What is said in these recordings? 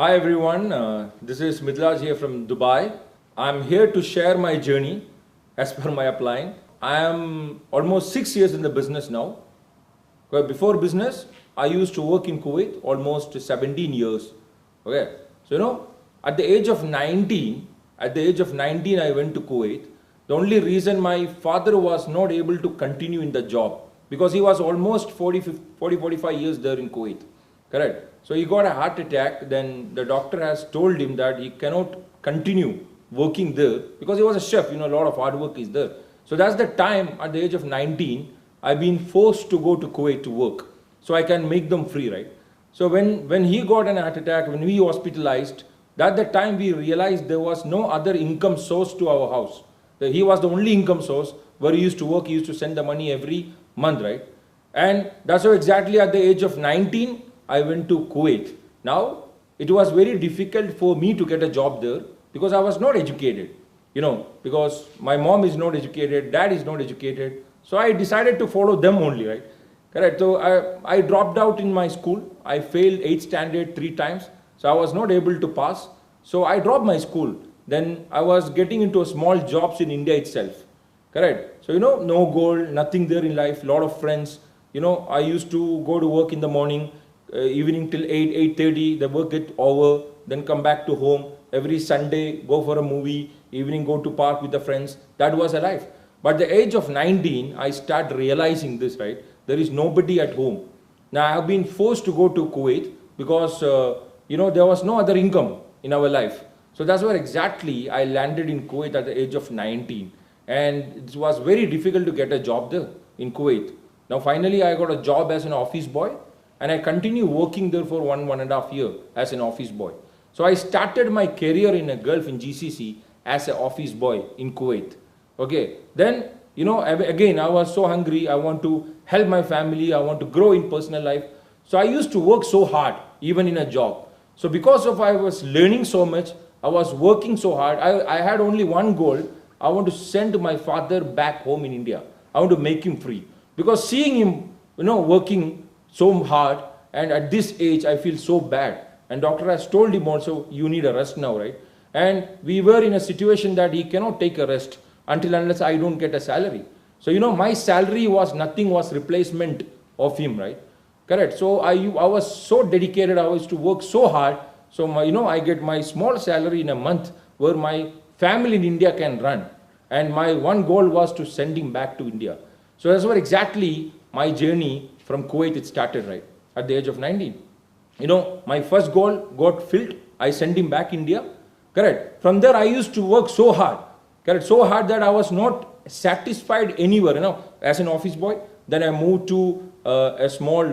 Hi everyone, this is Midlaj here from Dubai. I'm here to share my journey as per my applying. I am almost 6 years in the business now. Well, before business, I used to work in Kuwait almost 17 years. Okay, so at the age of 19, I went to Kuwait. The only reason my father was not able to continue in the job because he was almost 45 years there in Kuwait. Correct. So he got a heart attack. Then the doctor has told him that he cannot continue working there because he was a chef. A lot of hard work is there. So that's the time at the age of 19, I've been forced to go to Kuwait to work so I can make them free, right? So when he got an heart attack, when we hospitalized, that the time we realized there was no other income source to our house. He was the only income source where he used to work. He used to send the money every month, right? And that's how exactly at the age of 19, I went to Kuwait. Now, it was very difficult for me to get a job there because I was not educated, because my mom is not educated, dad is not educated. So I decided to follow them only, right? Correct. So I dropped out in my school. I failed 8th standard 3 times. So I was not able to pass. So I dropped my school. Then I was getting into small jobs in India itself. Correct. So, no goal, nothing there in life, lot of friends. I used to go to work in the morning, evening till 8, 8:30, the work get over, then come back to home. Every Sunday, go for a movie, evening go to park with the friends. That was a life. But the age of 19, I start realizing this, right? There is nobody at home. Now, I have been forced to go to Kuwait because, there was no other income in our life. So that's where exactly I landed in Kuwait at the age of 19. And it was very difficult to get a job there in Kuwait. Now, finally, I got a job as an office boy. And I continue working there for 1.5 years as an office boy. So I started my career in a Gulf in GCC as an office boy in Kuwait. Okay. Then, again, I was so hungry. I want to help my family. I want to grow in personal life. So I used to work so hard, even in a job. So because of I was learning so much, I was working so hard. I had only one goal. I want to send my father back home in India. I want to make him free. Because seeing him, working so hard, and at this age I feel so bad, and doctor has told him also, you need a rest now, right? And we were in a situation that he cannot take a rest until unless I don't get a salary. So my salary was nothing, was replacement of him, right? Correct. So I was so dedicated, I was to work so hard. So I get my small salary in a month where my family in India can run, and my one goal was to send him back to India. So that's where exactly my journey from Kuwait it started, right? At the age of 19. My first goal got filled. I sent him back India. Correct. From there, I used to work so hard. Correct. So hard that I was not satisfied anywhere, as an office boy. Then I moved to a small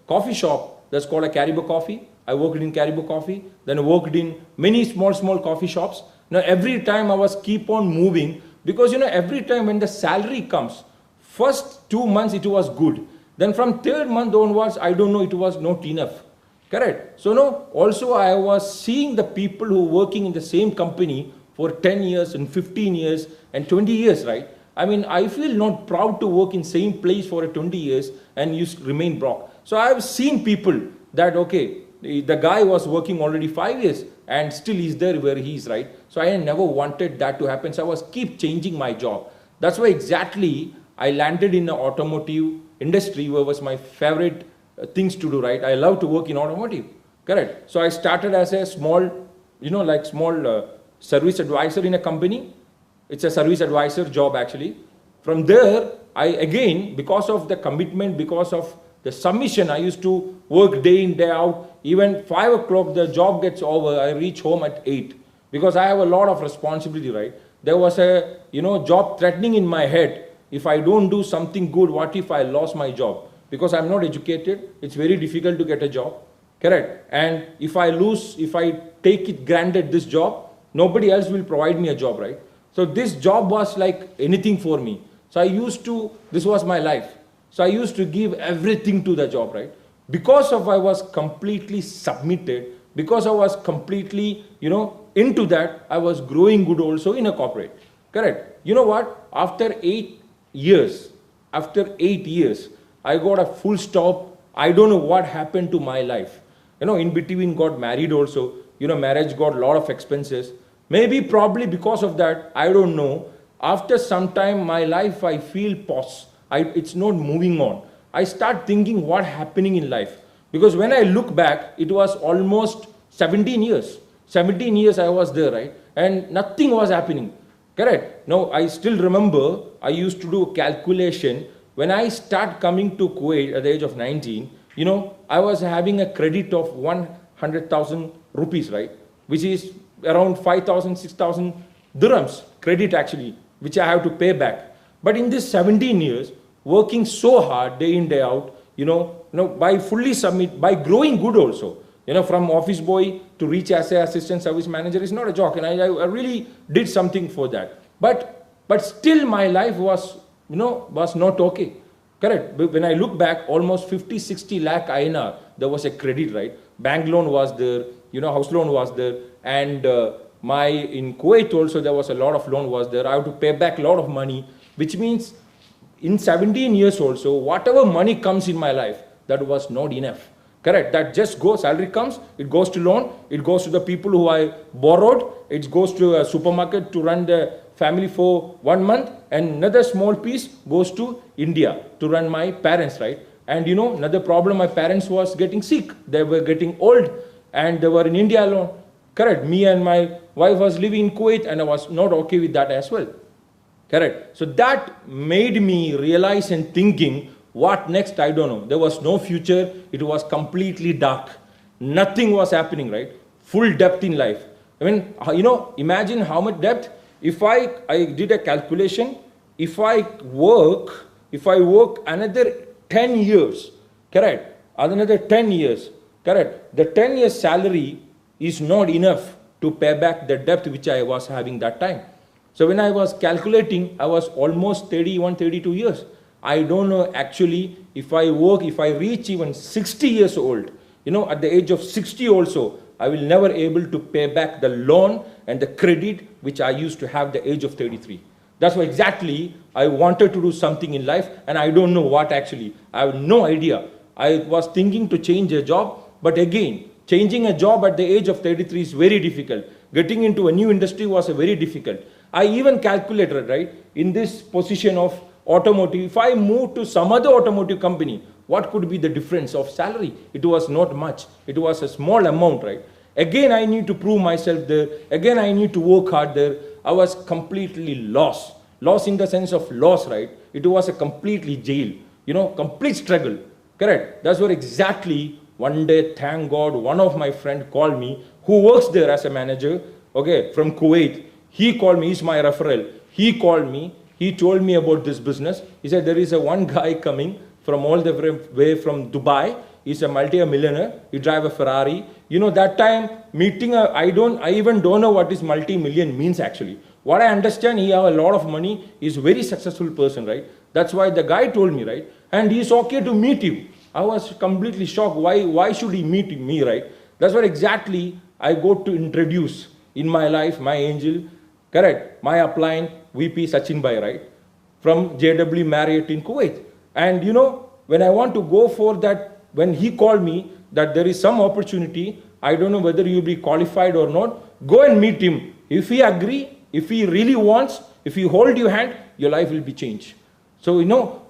coffee shop that's called a Caribou Coffee. I worked in Caribou Coffee. Then I worked in many small coffee shops. Now, every time I was keep on moving because, every time when the salary comes, first 2 months it was good. Then from 3rd month onwards, I don't know, it was not enough. Correct. So also I was seeing the people who were working in the same company for 10 years and 15 years and 20 years, right? I mean, I feel not proud to work in same place for 20 years and you remain broke. So I have seen people that, okay, the guy was working already 5 years and still he's there where he is, right? So I never wanted that to happen. So I was keep changing my job. That's why exactly I landed in the automotive industry where was my favorite things to do, right? I love to work in automotive. Correct. So I started as a small, small service advisor in a company. It's a service advisor job actually. From there, I again, because of the commitment, because of the submission, I used to work day in, day out. Even 5 o'clock, the job gets over. I reach home at 8 because I have a lot of responsibility, right? There was a, job threatening in my head. If I don't do something good, what if I lost my job? Because I'm not educated, it's very difficult to get a job. Correct. And if I take it granted this job, nobody else will provide me a job, right? So this job was like anything for me. So this was my life. So I used to give everything to the job, right? Because of I was completely submitted, because I was completely, into that, I was growing good also in a corporate. Correct. You know what? After 8 years, I got a full stop. I don't know what happened to my life. In between got married also. marriage got a lot of expenses. Maybe probably because of that, I don't know. After some time, my life, I feel pause. It's not moving on. I start thinking what happening in life. Because when I look back, it was almost 17 years. 17 years I was there, right? And nothing was happening. Correct? Now, I still remember I used to do a calculation. When I start coming to Kuwait at the age of 19, I was having a credit of 100,000 rupees, right? Which is around 5,000, 6,000 dirhams credit actually, which I have to pay back. But in this 17 years, working so hard day in, day out, by fully submit, by growing good also, from office boy to reach as an assistant service manager is not a joke. And I really did something for that. But still my life was not okay. Correct. When I look back, almost 50, 60 lakh INR, there was a credit, right? Bank loan was there, house loan was there. And in Kuwait also, there was a lot of loan was there. I have to pay back a lot of money, which means in 17 years also, whatever money comes in my life, that was not enough. Correct. That just goes, salary comes, it goes to loan, it goes to the people who I borrowed, it goes to a supermarket to run the family for 1 month, and another small piece goes to India to run my parents, right? And another problem, my parents was getting sick. They were getting old and they were in India alone. Correct. Me and my wife was living in Kuwait and I was not okay with that as well. Correct. So that made me realize and thinking, what next? I don't know. There was no future. It was completely dark. Nothing was happening, right? Full depth in life. I mean, imagine how much depth. If I did a calculation, if I work another 10 years, correct? Another 10 years, correct? The 10 years salary is not enough to pay back the debt which I was having that time. So when I was calculating, I was almost 31, 32 years. I don't know actually if I reach even 60 years old, at the age of 60 also, I will never able to pay back the loan and the credit which I used to have the age of 33. That's why exactly I wanted to do something in life and I don't know what actually. I have no idea. I was thinking to change a job, but again, changing a job at the age of 33 is very difficult. Getting into a new industry was very difficult. I even calculated, right, in this position of automotive, if I move to some other automotive company, what could be the difference of salary? It was not much. It was a small amount, right? Again, I need to prove myself there. Again, I need to work hard there. I was completely lost. Lost in the sense of loss, right? It was a completely jail, complete struggle. Correct. That's what exactly one day, thank God, one of my friends called me who works there as a manager, okay, from Kuwait. He called me, he's my referral. He called me, he told me about this business. He said, there is one guy coming from all the way from Dubai. He's a multi-millionaire. He drive a Ferrari. That time meeting, I even don't know what is multi-million means actually. What I understand, he have a lot of money. He's a very successful person, right? That's why the guy told me, right? And he's okay to meet him. I was completely shocked. Why should he meet me, right? That's what exactly I go to introduce in my life, my angel, correct? My upline, VP Sachin Bhai, right? From JW Marriott in Kuwait. And when I want to go for that, when he called me that there is some opportunity, I don't know whether you'll be qualified or not, go and meet him. If he agree, if he really wants, if he hold your hand, your life will be changed. So,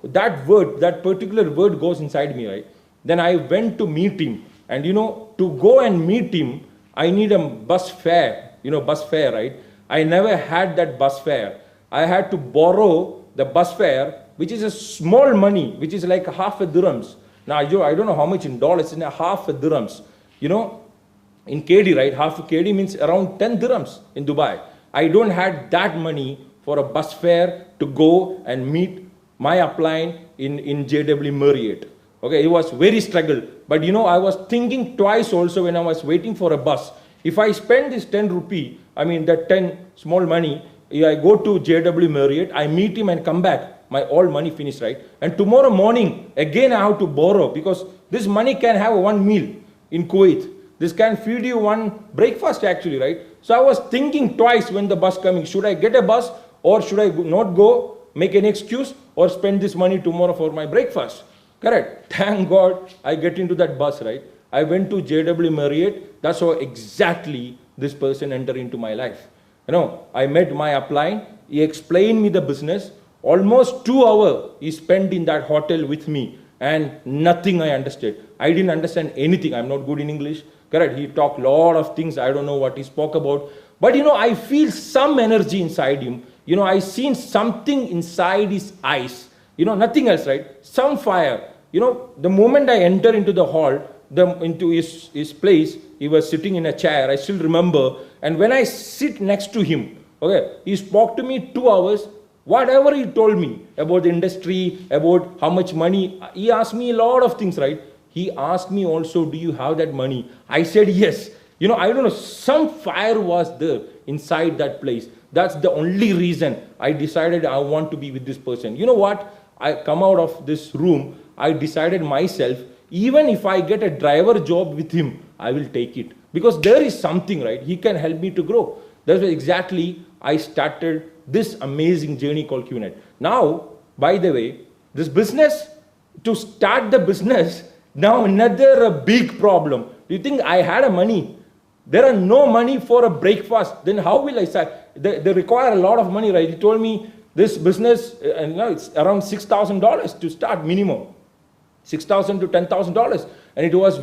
that word, that particular word goes inside me, right? Then I went to meet him. And, to go and meet him, I need a bus fare, right? I never had that bus fare. I had to borrow the bus fare, which is a small money, which is like half a dirhams. Now, I don't know how much in dollars, it's half a dirhams. In KD, right? Half a KD means around 10 dirhams in Dubai. I don't have that money for a bus fare to go and meet my upline in JW Marriott. Okay, it was very struggle. But I was thinking twice also when I was waiting for a bus. If I spend this 10 rupee, that 10 small money, I go to JW Marriott, I meet him and come back. My all money finished, right? And tomorrow morning, again I have to borrow because this money can have one meal in Kuwait. This can feed you one breakfast actually, right? So I was thinking twice when the bus coming. Should I get a bus or should I not go, make an excuse or spend this money tomorrow for my breakfast? Correct. Thank God I get into that bus, right? I went to JW Marriott. That's how exactly this person entered into my life. I met my upline. He explained me the business. Almost 2 hours he spent in that hotel with me, and nothing I understood. I didn't understand anything. I'm not good in English. Correct. He talked a lot of things. I don't know what he spoke about. But I feel some energy inside him. I seen something inside his eyes. Nothing else, right? Some fire. The moment I enter into the hall, into his place, he was sitting in a chair. I still remember. And when I sit next to him, okay, he spoke to me 2 hours. Whatever he told me about the industry, about how much money, he asked me a lot of things, right? He asked me also, do you have that money? I said yes. I don't know, some fire was there inside that place. That's the only reason I decided I want to be with this person. You know what? I come out of this room, I decided myself, even if I get a driver job with him, I will take it. Because there is something, right? He can help me to grow. That's why exactly I started this amazing journey called QNet. Now, by the way, this business, to start the business, now another big problem. Do you think I had a money? There are no money for a breakfast. Then how will I start? They require a lot of money, right? He told me this business, it's around $6,000 to start minimum. $6,000 to $10,000. And it was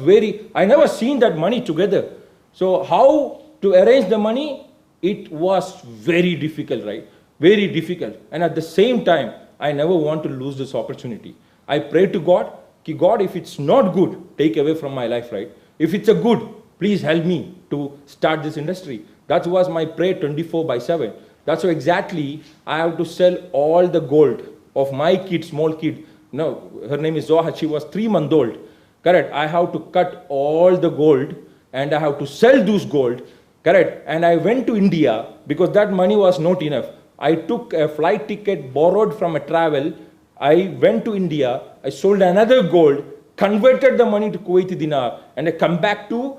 I never seen that money together. So how to arrange the money? It was very difficult, right? Very difficult. And at the same time, I never want to lose this opportunity. I prayed to God, God, if it's not good, take away from my life, right? If it's a good, please help me to start this industry. That was my prayer 24/7. That's why exactly I have to sell all the gold of my kid, small kid. No, her name is Zoha. She was 3 months old. Correct. I have to cut all the gold and I have to sell those gold. Correct. And I went to India because that money was not enough. I took a flight ticket borrowed from a travel. I went to India. I sold another gold, converted the money to Kuwaiti dinar, and I come back to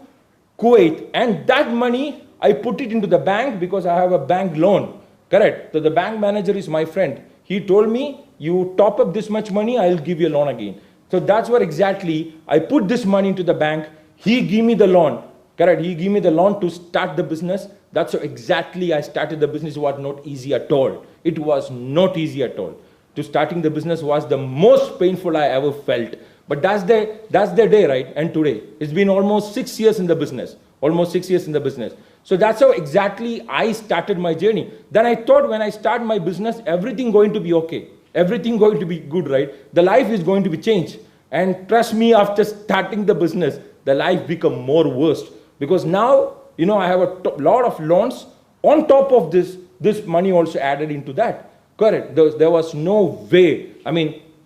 Kuwait. And that money, I put it into the bank because I have a bank loan. Correct. So the bank manager is my friend. He told me, you top up this much money, I'll give you a loan again. So that's what exactly I put this money into the bank. He gave me the loan. Correct. He gave me the loan to start the business. That's how exactly I started the business. It was not easy at all. It was not easy at all. To starting the business was the most painful I ever felt. But that's the day, right? And today, it's been almost 6 years in the business. Almost 6 years in the business. So that's how exactly I started my journey. Then I thought when I start my business, everything going to be okay. Everything going to be good, right? The life is going to be changed. And trust me, after starting the business, the life become more worse. Because now, I have a lot of loans. On top of this money also added into that. Correct. There was no way.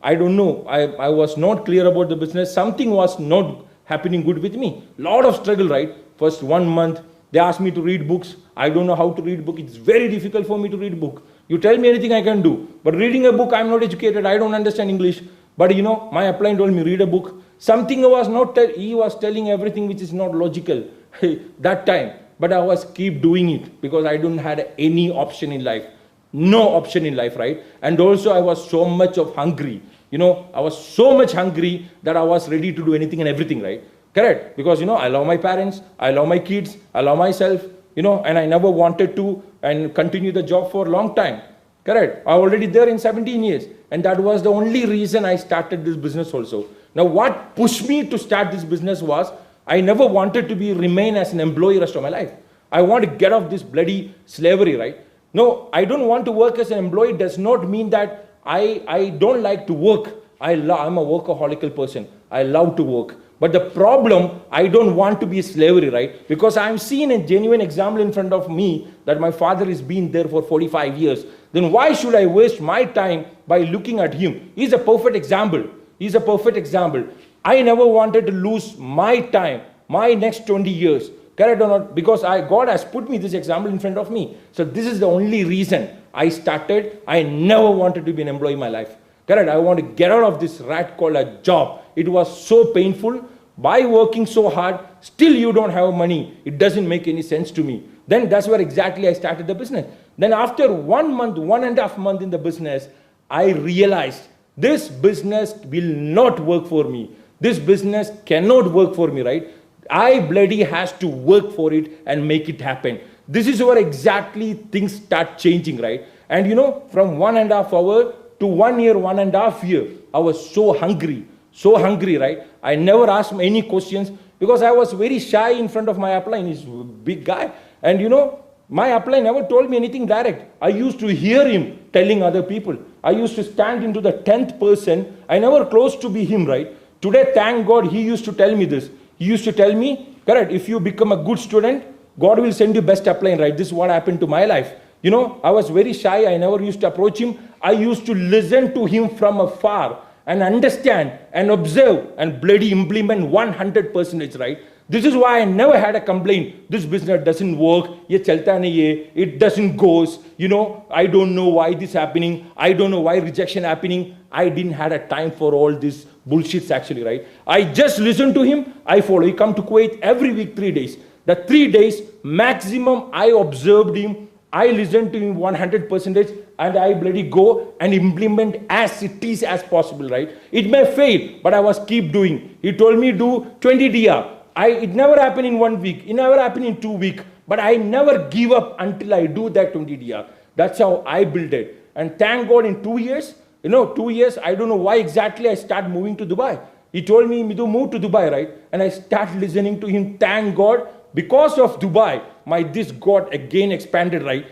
I don't know. I was not clear about the business. Something was not happening good with me. Lot of struggle, right? First 1 month, they asked me to read books. I don't know how to read book. It's very difficult for me to read book. You tell me anything I can do. But reading a book, I'm not educated. I don't understand English. But my upline told me, read a book. Something he was telling everything which is not logical that time. But I was keep doing it because I don't had any option in life. No option in life, right? And also I was so much of hungry. I was so much hungry that I was ready to do anything and everything, right? Correct. Because, I love my parents. I love my kids. I love myself, and I never wanted to and continue the job for a long time. Correct. I already there in 17 years. And that was the only reason I started this business also. Now, what pushed me to start this business was I never wanted to remain as an employee rest of my life. I want to get off this bloody slavery, right? No, I don't want to work as an employee. Does not mean that I don't like to work. I'm a workaholical person. I love to work. But the problem, I don't want to be a slavery, right? Because I'm seeing a genuine example in front of me that my father has been there for 45 years. Then why should I waste my time by looking at him? He's a perfect example. He's a perfect example. I never wanted to lose my time, my next 20 years. Correct or not? Because God has put me this example in front of me. So this is the only reason I started. I never wanted to be an employee in my life. Correct? I want to get out of this rat called a job. It was so painful. By working so hard, still you don't have money. It doesn't make any sense to me. Then that's where exactly I started the business. Then after 1 month, 1.5 months in the business, I realized this business will not work for me. This business cannot work for me, right? I bloody has to work for it and make it happen. This is where exactly things start changing, right? And you know, from 1.5 hours to 1 year, 1.5 years, I was so hungry, right? I never asked him any questions because I was very shy in front of my upline. He's a big guy. And you know, my upline never told me anything direct. I used to hear him telling other people. I used to stand into the 10th person. I never close to be him, right? Today, thank God, he used to tell me this. He used to tell me, correct, if you become a good student, God will send you best upline, right? This is what happened to my life. You know, I was very shy. I never used to approach him. I used to listen to him from afar and understand and observe and bloody implement 100%, right? This is why I never had a complaint. This business doesn't work. Ye chalta nahi hai. It doesn't goes. You know, I don't know why this happening. I don't know why rejection happening. I didn't had a time for all this bullshits actually, right? I just listen to him. I follow. He come to Kuwait every week, 3 days. The 3 days maximum I observed him. I listened to him 100% and I bloody go and implement as it is as possible, right? It may fail, but I was keep doing. He told me do 20 DR. It never happened in 1 week. It never happened in 2 weeks. But I never give up until I do that 20 DR. That's how I built it. And thank God in 2 years, you know, 2 years, I don't know why exactly I start moving to Dubai. He told me, Midhu, move to Dubai, right? And I start listening to him. Thank God, because of Dubai, this got again expanded, right?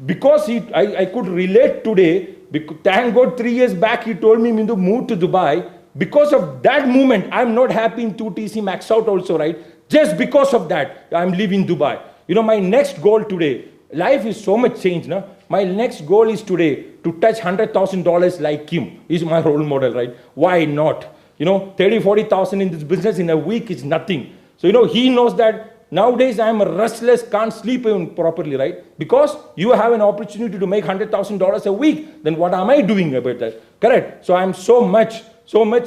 Because I could relate today. Thank God 3 years back, he told me, Midhu, move to Dubai. Because of that moment, I'm not happy in 2TC max out also, right? Just because of that, I'm leaving Dubai. You know, my next goal today, life is so much changed, no? My next goal is today to touch $100,000 like him. He's my role model, right? Why not? You know, 30, 40,000 in this business in a week is nothing. So, you know, he knows that nowadays I'm restless, can't sleep even properly, right? Because you have an opportunity to make $100,000 a week. Then what am I doing about that? Correct. So I'm so much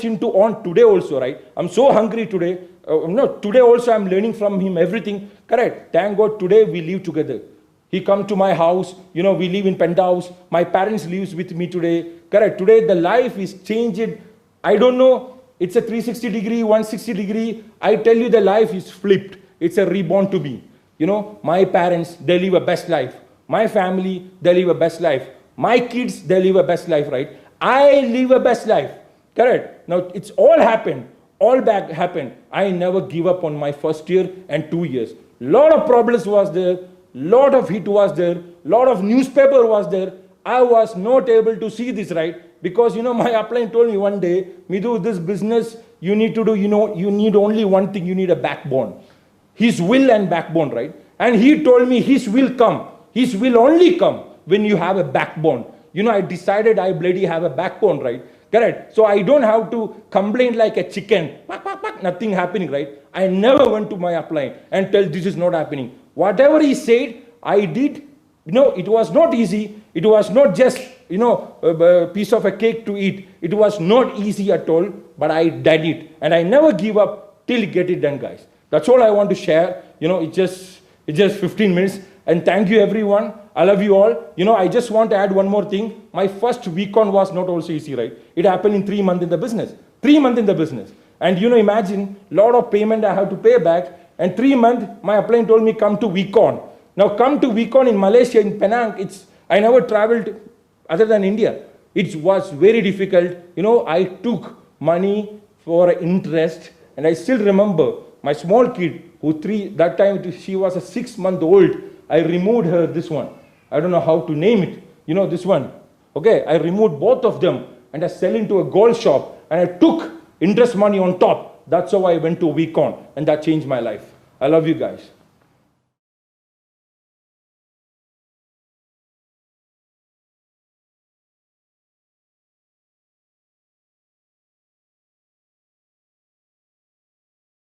into on today also, right? I'm so hungry today. No, today also I'm learning from him everything. Correct. Thank God today we live together. He come to my house. You know, we live in penthouse. My parents lives with me today. Correct. Today the life is changed. I don't know. It's a 360 degree, 160 degree. I tell you the life is flipped. It's a reborn to me. You know, my parents, they live a best life. My family, they live a best life. My kids, they live a best life, right? I live a best life. Correct. Now, it's all happened. All back happened. I never give up on my first year and 2 years. Lot of problems was there. Lot of hit was there. Lot of newspaper was there. I was not able to see this, right? Because, you know, my upline told me one day, Midhu, this business you need to do, you know, you need only one thing. You need a backbone. His will and backbone, right? And he told me his will come. His will only come when you have a backbone. You know, I decided I bloody have a backbone, right? Correct. So I don't have to complain like a chicken. Nothing happening, right? I never went to my upline and tell this is not happening. Whatever he said, I did. You know, it was not easy. It was not just, you know, a piece of a cake to eat. It was not easy at all, but I did it. And I never give up till get it done, guys. That's all I want to share. You know, it's just 15 minutes. And thank you, everyone. I love you all. You know, I just want to add one more thing. My first week on was not also easy, right? It happened in 3 months in the business. 3 months in the business. And, you know, imagine, lot of payment I have to pay back. And 3 months, my upline told me, come to Weekon. Now, come to Weekon in Malaysia, in Penang. I never traveled other than India. It was very difficult. You know, I took money for interest. And I still remember my small kid, that time she was a 6-month-old. I removed her this one. I don't know how to name it. You know, this one. Okay, I removed both of them and I sell into a gold shop and I took interest money on top. That's how I went to Weekon and that changed my life. I love you guys.